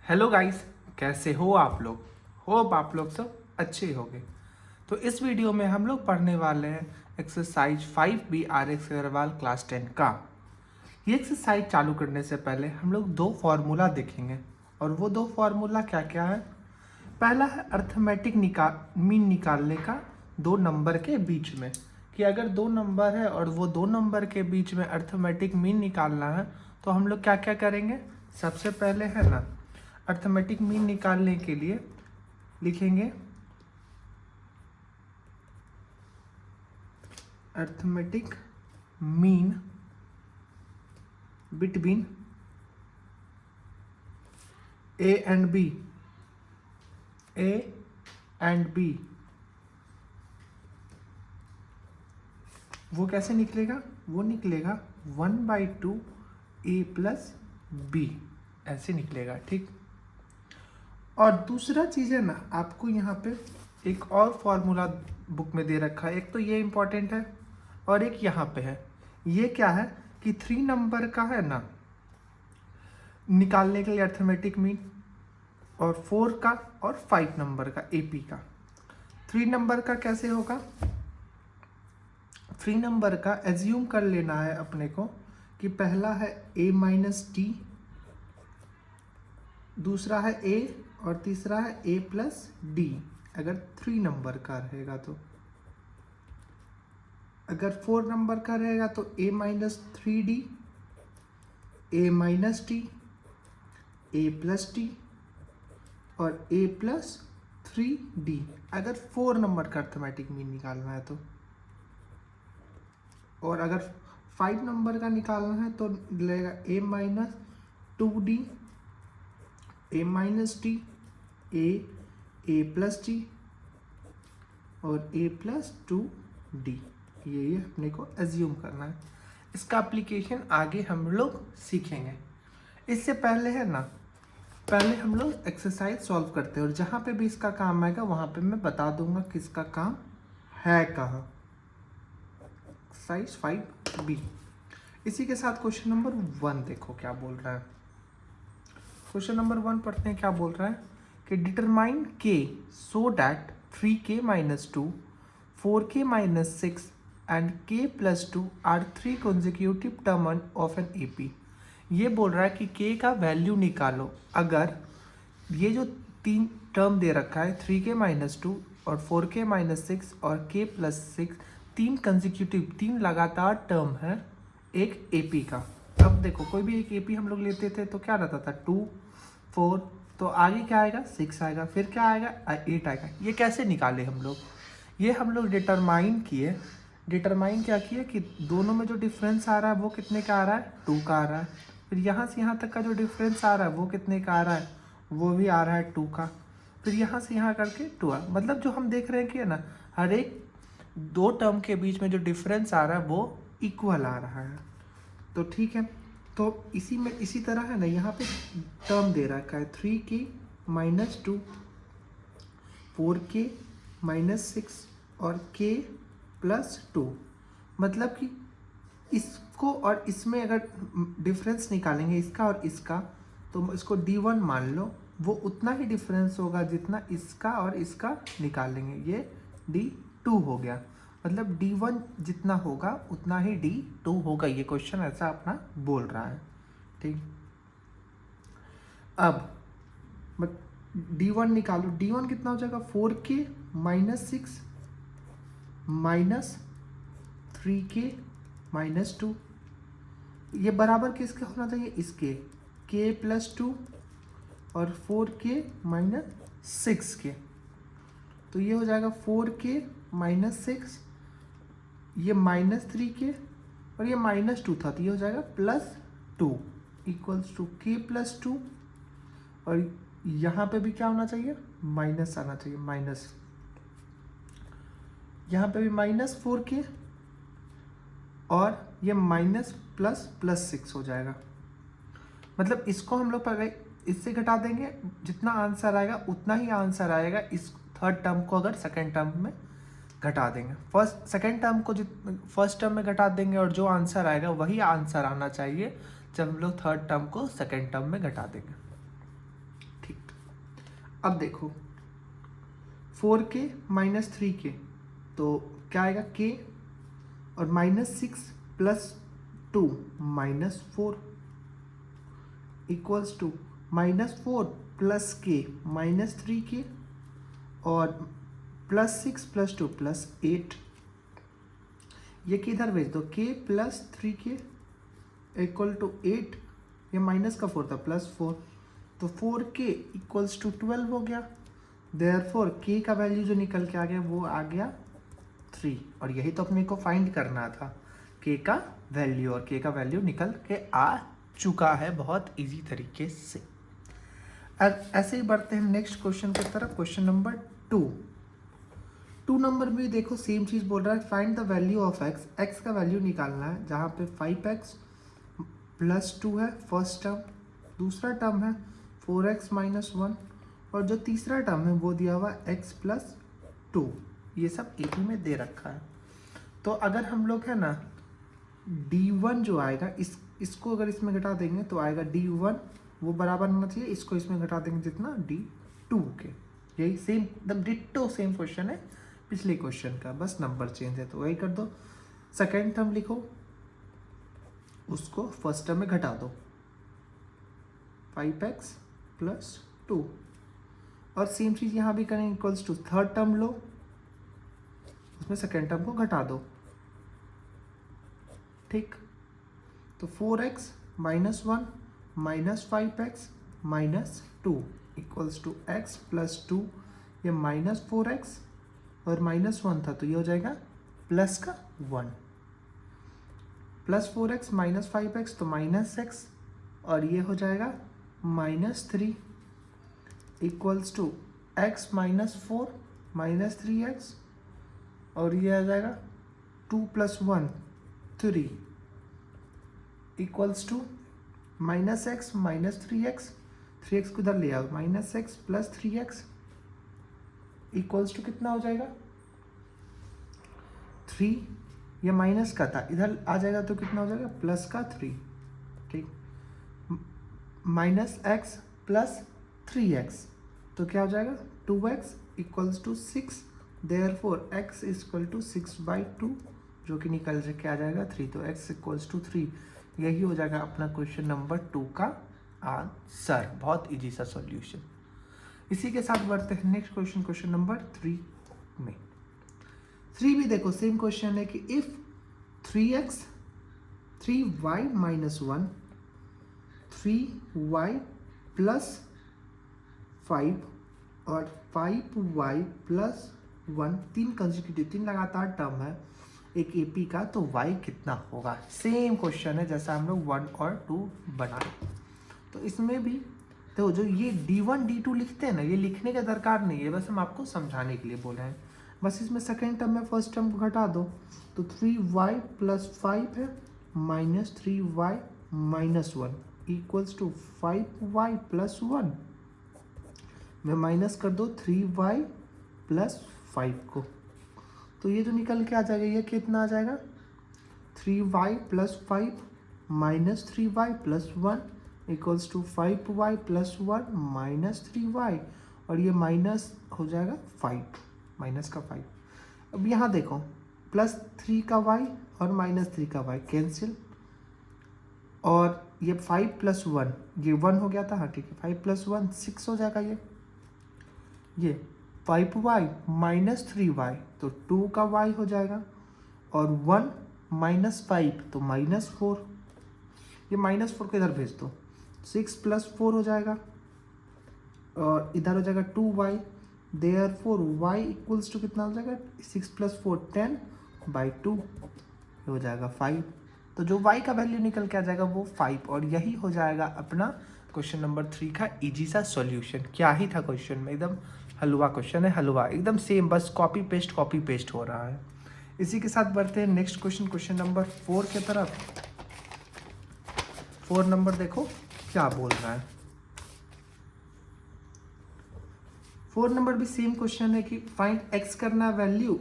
Hello guys, कैसे हो आप लोग। होप आप लोग सब अच्छे ही होंगे। तो इस वीडियो में हम लोग पढ़ने वाले हैं exercise 5B RX Agarwal class 10 का। ये एक्सरसाइज चालू करने से पहले हम लोग दो फार्मूला देखेंगे। और वो दो फार्मूला क्या क्या है। पहला है अर्थमेटिक मीन निकालने का दो नंबर के बीच में, कि अगर दो नंबर है और वो दो नंबर के बीच में अर्थमेटिक मीन निकालना है तो हम लोग क्या क्या करेंगे। सबसे पहले है ना, अर्थमेटिक मीन निकालने के लिए लिखेंगे arithmetic mean between a and b. A and b वो कैसे निकलेगा, वो निकलेगा 1/2 ए प्लस बी, ऐसे निकलेगा। ठीक। और दूसरा चीज़ है ना, आपको यहाँ पे एक और फॉर्मूला बुक में दे रखा है। एक तो ये इम्पोर्टेंट है और एक यहाँ पे है। ये क्या है कि 3 नंबर का है ना निकालने के लिए अर्थमेटिक मीन, और 4 का और 5 नंबर का एपी का। 3 नंबर का कैसे होगा, 3 नंबर का एज्यूम कर लेना है अपने को कि पहला है a माइनस टी, दूसरा है a और तीसरा है a प्लस डी। अगर 3 नंबर का रहेगा तो, अगर 4 नंबर का रहेगा तो a minus 3d, a minus T, a plus T और a प्लस 3d। अगर 4 नंबर का अर्थमेटिक मीन निकालना है तो। और अगर 5 नंबर का निकालना है तो लगेगा a minus 2d, a minus T, a plus T और a प्लस 2d। ये अपने को एज्यूम करना है। इसका एप्लीकेशन आगे हम लोग सीखेंगे। इससे पहले है ना, पहले हम लोग एक्सरसाइज सॉल्व करते हैं और जहाँ पे भी इसका काम आएगा वहाँ पे मैं बता दूंगा किसका काम है कहाँ। Exercise 5B। इसी के साथ क्वेश्चन नंबर 1 देखो क्या बोल रहा है। क्वेश्चन नंबर 1 पढ़ते हैं। क्या बोल रहा है कि determine k so that 3k minus 2, 4k minus 6 and k plus 2 are 3 consecutive term of an AP। ये बोल रहा है कि k का वैल्यू निकालो अगर ये जो 3 टर्म दे रखा है 3k माइनस 2 और 4k माइनस 6 और k प्लस 6, 3 कंजिक्यूटिव 3 लगातार टर्म है एक AP का। अब देखो कोई भी एक AP हम लोग लेते थे तो क्या रहता था 2 4, तो आगे क्या आएगा 6 आएगा, फिर क्या आएगा 8 आएगा। ये कैसे निकाले हम लोग, ये हम लोग डिटरमाइन किए। डिटरमाइन क्या किए कि दोनों में जो डिफरेंस आ रहा है वो कितने का आ रहा है 2 का आ रहा है। फिर यहाँ से यहाँ तक का जो डिफरेंस आ रहा है वो कितने का आ रहा है, वो भी आ रहा है 2 का। फिर यहाँ से यहाँ करके 2 मतलब जो हम देख रहे हैं कि ना हर एक दो टर्म के बीच में जो डिफरेंस आ रहा है वो इक्वल आ रहा है। तो ठीक है, तो इसी में इसी तरह है ना, यहाँ पे टर्म दे रखा है 3k माइनस 2, 4k माइनस 6 और k प्लस 2। मतलब कि इसको और इसमें अगर डिफरेंस निकालेंगे इसका और इसका, तो इसको d1 मान लो, वो उतना ही डिफरेंस होगा जितना इसका और इसका निकालेंगे। ये d2 हो गया, मतलब d1 जितना होगा उतना ही d2 होगा। ये क्वेश्चन ऐसा अपना बोल रहा है। ठीक। अब d1 निकालो, d1 कितना हो जाएगा 4k minus 6 minus 3k minus 2। ये बराबर किसका होना चाहिए, इसके k प्लस 2 और 4k माइनस 6 के। तो ये हो जाएगा 4k माइनस 6, ये माइनस 3k और ये माइनस 2 था, तो ये हो जाएगा plus 2 equals to k plus 2। और यहाँ पे भी क्या होना चाहिए, माइनस आना चाहिए, माइनस। यहाँ पे भी माइनस 4k और ये माइनस प्लस प्लस 6 हो जाएगा। मतलब इसको हम लोग पहले इससे घटा देंगे, जितना आंसर आएगा उतना ही आंसर आएगा इस थर्ड टर्म को अगर सेकेंड टर्म में घटा देंगे। सेकेंड टर्म को फर्स्ट टर्म में घटा देंगे और जो आंसर आएगा वही आंसर आना चाहिए जब हम लोग थर्ड टर्म को सेकेंड टर्म में घटा देंगे। अब देखो 4k माइनस 3k, तो क्या आएगा k, और -6 plus 2 -4 equals to -4 plus k -3k, और +6 + 2 +8, ये किधर भेज दो, k + 3k इक्वल टू 8, ये माइनस का 4 था +4, तो 4k इक्वल्स टू 12 हो गया। देयरफॉर k का वैल्यू जो निकल के आ गया वो आ गया 3, और यही तो अपने को फाइंड करना था, k का वैल्यू, और k का वैल्यू निकल के आ चुका है बहुत इजी तरीके से। अब ऐसे ही बढ़ते हैं नेक्स्ट क्वेश्चन की तरफ, क्वेश्चन नंबर 2 नंबर में देखो सेम चीज़ बोल रहा है, find the value of x, x का वैल्यू निकालना है, जहाँ पे 5x + 2 है फर्स्ट टर्म, दूसरा टर्म है 4x - 1, और जो तीसरा टर्म है वो दिया हुआ x + 2, ये सब AP में दे रखा है। तो अगर हम लोग है ना D1 जो आएगा, इसको अगर इसमें घटा देंगे तो आएगा D1, वो बराबर होना चाहिए, इसको इसमें घटा देंगे जितना D2 के, यही सेम एकदम डिट्टो सेम क्वेश्चन है पिछले क्वेश्चन का, बस नंबर चेंज है, तो वही कर दो। सेकेंड टर्म लिखो, उसको फर्स्ट टर्म में घटा दो, 5x + 2, और सेम चीज़ यहाँ भी करें, इक्वल्स टू थर्ड टर्म लो, उसमें सेकेंड टर्म को घटा दो, ठीक, तो 4x - 1 -5x - 2 equals to x + 2, ये -4x और -1 था, तो ये हो जाएगा प्लस का 1, +4x - 5x तो -x, और ये हो जाएगा -3 इक्वल्स टू x - 4 -3x, और ये आ जाएगा 2 + 1 3 equals to -x -3x, 3x को इधर ले आओ, -x + 3x इक्वल्स टू कितना हो जाएगा 3, ये माइनस का था, इधर आ जाएगा तो कितना हो जाएगा प्लस का 3, ठीक, -x + 3x, तो क्या हो जाएगा 2x equals to 6, therefore x = 6/2, जो कि निकल के आ जाएगा 3, तो x = 3, यही हो जाएगा अपना क्वेश्चन नंबर 2 का आंसर, बहुत इजी सा सॉल्यूशन। इसी के साथ बढ़ते हैं नेक्स्ट क्वेश्चन, क्वेश्चन नंबर 3 में। 3 भी देखो सेम क्वेश्चन है कि इफ 3y - 1 3y + 5 और 5y + 1, 3 लगातार टर्म है एक AP का, तो y कितना होगा, सेम क्वेश्चन है जैसा हम लोग 1 और 2 बनाए। तो इसमें भी तो जो ये D1 D2 लिखते हैं ना, ये लिखने का दरकार नहीं है, बस हम आपको समझाने के लिए बोले हैं। बस इसमें सेकेंड टर्म में फर्स्ट टर्म को घटा दो, तो 3y + 5 है -3y - 1 इक्वल्स टू 5y + 1 में माइनस कर दो 3y + 5 को, तो ये जो निकल के आ जाएगा, ये कितना आ जाएगा 3y + 5 -3y + 1 equals to 5y + 1 -3y, और ये माइनस हो जाएगा 5, माइनस का 5। अब यहाँ देखो +3 का y और -3 का y कैंसिल, और ये 5 + 1 ये 1 हो गया था, हाँ ठीक है, 5 + 1 6 हो जाएगा, ये 5y - 3y तो 2 का y हो जाएगा, और 1 - 5 तो -4, ये -4 को इधर भेज दो, 6 + 4 हो जाएगा, और इधर हो जाएगा 2y, therefore y equals to कितना हो जाएगा 6 + 4 10/2 हो जाएगा 5, तो जो y का वैल्यू निकल के आ जाएगा वो 5, और यही हो जाएगा अपना क्वेश्चन नंबर 3 का इजी सा सॉल्यूशन। क्या ही था क्वेश्चन में, एकदम हलवा क्वेश्चन है, हलवा एकदम सेम, बस कॉपी पेस्ट हो रहा है। इसी के साथ बढ़ते हैं नेक्स्ट क्वेश्चन, क्वेश्चन नंबर 4 की तरफ। 4 नंबर देखो क्या बोल रहा है, 4 नंबर भी सेम क्वेश्चन है कि फाइंड x करना वैल्यू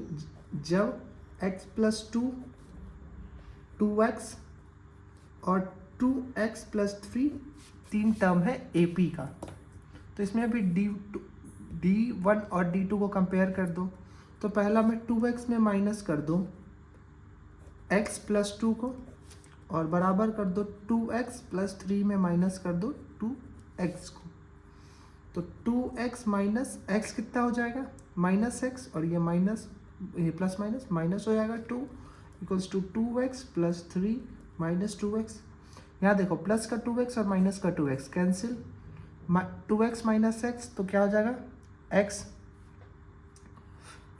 जब x + 2 2x और 2x + 3 तीन टर्म है AP का, तो इसमें अभी D1 और D2 को कंपेयर कर दो। तो पहला में 2x में माइनस कर दो x प्लस 2 को, और बराबर कर दो 2x प्लस 3 में माइनस कर दो 2x को। तो 2x माइनस x कितना हो जाएगा, माइनस x, और ये माइनस, ये प्लस माइनस माइनस हो जाएगा 2 equals to 2x plus 3 minus 2x। यहाँ देखो प्लस का 2x और माइनस का 2x cancel, 2x minus x तो क्या हो जाएगा x,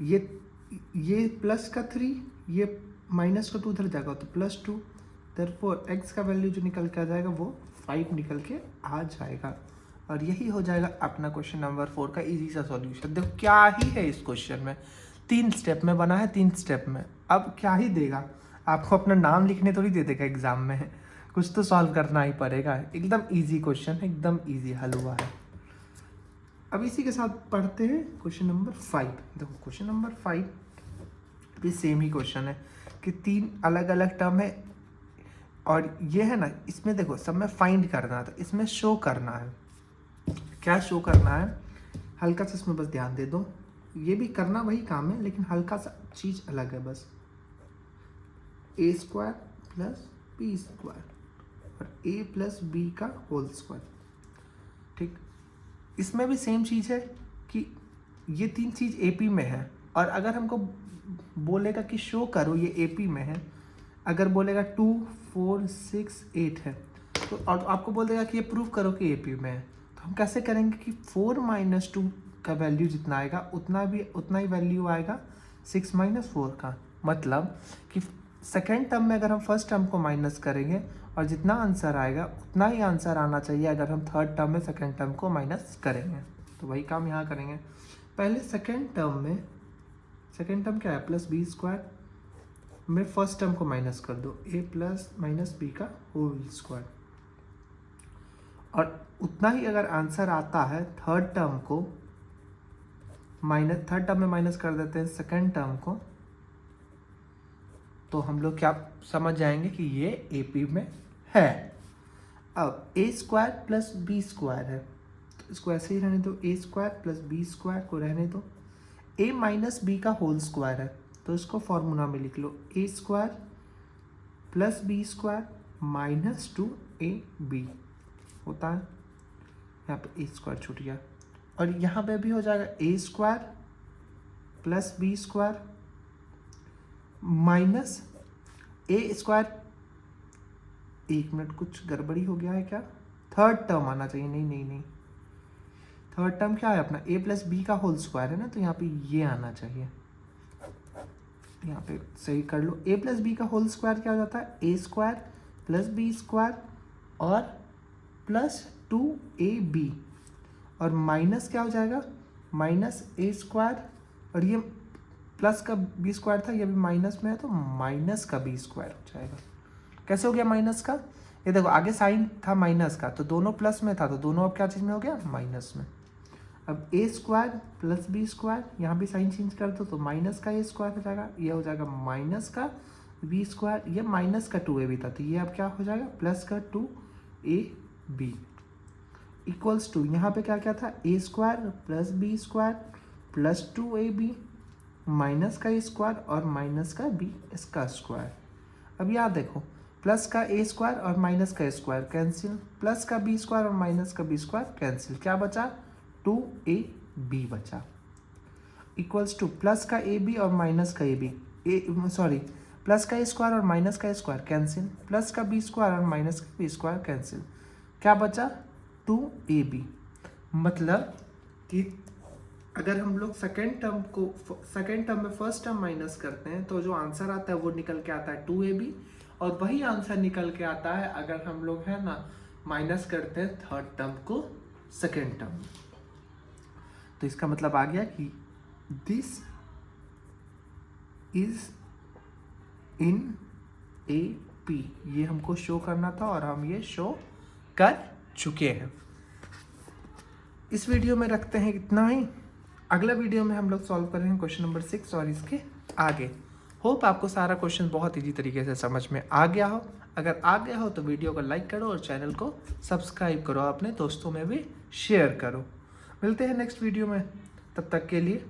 ये प्लस का 3, ये माइनस का 2 उधर जाएगा तो प्लस 2, देयरफॉर x का वैल्यू जो निकल के आ जाएगा वो 5 निकल के आ जाएगा। और यही हो जाएगा अपना क्वेश्चन नंबर 4 का इजी सा सॉल्यूशन। देखो क्या ही है इस क्वेश्चन में, 3 स्टेप में बना है, 3 स्टेप में। अब क्या ही देगा आपको, अपना नाम लिखने थोड़ी दे देगा एग्जाम में, कुछ तो सॉल्व करना ही पड़ेगा। एकदम इजी क्वेश्चन है, एकदम इजी हल हुआ है। अब इसी के साथ पढ़ते हैं क्वेश्चन नंबर 5। देखो क्वेश्चन नंबर 5 भी सेम ही क्वेश्चन है कि 3 अलग अलग टर्म है, और ये है ना, इसमें देखो सब में फाइंड करना था, इसमें शो करना है। क्या शो करना है, हल्का सा इसमें बस ध्यान दे दो, ये भी करना वही काम है लेकिन हल्का सा चीज़ अलग है बस। a square plus b square और a प्लस बी का होल स्क्वायर, ठीक। इसमें भी सेम चीज़ है कि ये 3 चीज़ AP में है, और अगर हमको बोलेगा कि शो करो ये AP में है, अगर बोलेगा 2 4 6 8 है तो, और आपको बोल देगा कि ये प्रूव करो कि AP में है, तो हम कैसे करेंगे कि 4 माइनस 2 का वैल्यू जितना आएगा उतना ही वैल्यू आएगा 6 माइनस 4 का। मतलब कि सेकेंड टर्म में अगर हम फर्स्ट टर्म को माइनस करेंगे और जितना आंसर आएगा उतना ही आंसर आना चाहिए अगर हम थर्ड टर्म में सेकेंड टर्म को माइनस करेंगे। तो वही काम यहाँ करेंगे। पहले सेकेंड टर्म क्या है, प्लस बी स्क्वायर में फर्स्ट टर्म को माइनस कर दो, a प्लस माइनस बी का होल स्क्वायर, और उतना ही अगर आंसर आता है थर्ड टर्म में माइनस कर देते हैं सेकेंड टर्म को, तो हम लोग क्या समझ जाएंगे कि ये AP में है। अब a square plus b square है तो इसको ऐसे ही रहने दो, a square plus b square को रहने दो। a माइनस बी का होल स्क्वायर है तो इसको फॉर्मूला में लिख लो, a square plus b square minus 2ab होता है। यहाँ पे a स्क्वायर छूट गया, और यहाँ पे भी हो जाएगा a square plus b square minus a square, 1 minute कुछ गड़बड़ी हो गया है क्या, थर्ड टर्म आना चाहिए, नहीं, थर्ड टर्म क्या है अपना, a प्लस बी का होल स्क्वायर है ना, तो यहाँ पे ये आना चाहिए, यहाँ पे सही कर लो। a प्लस बी का होल स्क्वायर क्या हो जाता है, a square plus b square और प्लस 2ab, और माइनस क्या हो जाएगा, माइनस a स्क्वायर, और ये प्लस का बी स्क्वायर था, ये भी माइनस में है तो माइनस का बी स्क्वायर हो जाएगा। कैसे हो गया माइनस का, ये देखो आगे साइन था माइनस का तो दोनों प्लस में था, तो दोनों अब क्या चीज़ में हो गया, माइनस में। अब a square plus b square, यहाँ भी साइन चेंज कर दो तो माइनस का a स्क्वायर हो जाएगा, ये हो जाएगा माइनस का बी स्क्वायर, ये माइनस का 2ab था तो ये अब क्या हो जाएगा, प्लस का 2ab इक्वल्स टू, यहाँ पे क्या क्या था, a square plus b square plus 2ab minus का a स्क्वायर और माइनस का b इसका स्क्वायर। अब याद देखो, प्लस का a स्क्वायर और माइनस का स्क्वायर कैंसिल, प्लस का b स्क्वायर और माइनस का b स्क्वायर कैंसिल, क्या बचा, 2ab बचा, इक्वल्स टू प्लस का ab और माइनस का प्लस का a स्क्वायर और माइनस का स्क्वायर कैंसिल, प्लस का b स्क्वायर और माइनस का b स्क्वायर कैंसिल, क्या बचा, 2ab। मतलब कि अगर हम लोग सेकेंड टर्म में फर्स्ट टर्म माइनस करते हैं तो जो आंसर आता है वो निकल के आता है 2ab, और वही आंसर निकल के आता है अगर हम लोग है ना माइनस करते हैं थर्ड टर्म को सेकेंड टर्म। तो इसका मतलब आ गया कि दिस इज इन AP, ये हमको शो करना था और हम ये शो कर चुके हैं। इस वीडियो में रखते हैं इतना ही, अगला वीडियो में हम लोग सॉल्व करेंगे क्वेश्चन नंबर 6 और इसके आगे। होप आपको सारा क्वेश्चन बहुत इजी तरीके से समझ में आ गया हो। अगर आ गया हो तो वीडियो को लाइक करो और चैनल को सब्सक्राइब करो, अपने दोस्तों में भी शेयर करो। मिलते हैं नेक्स्ट वीडियो में। तब तक के लिए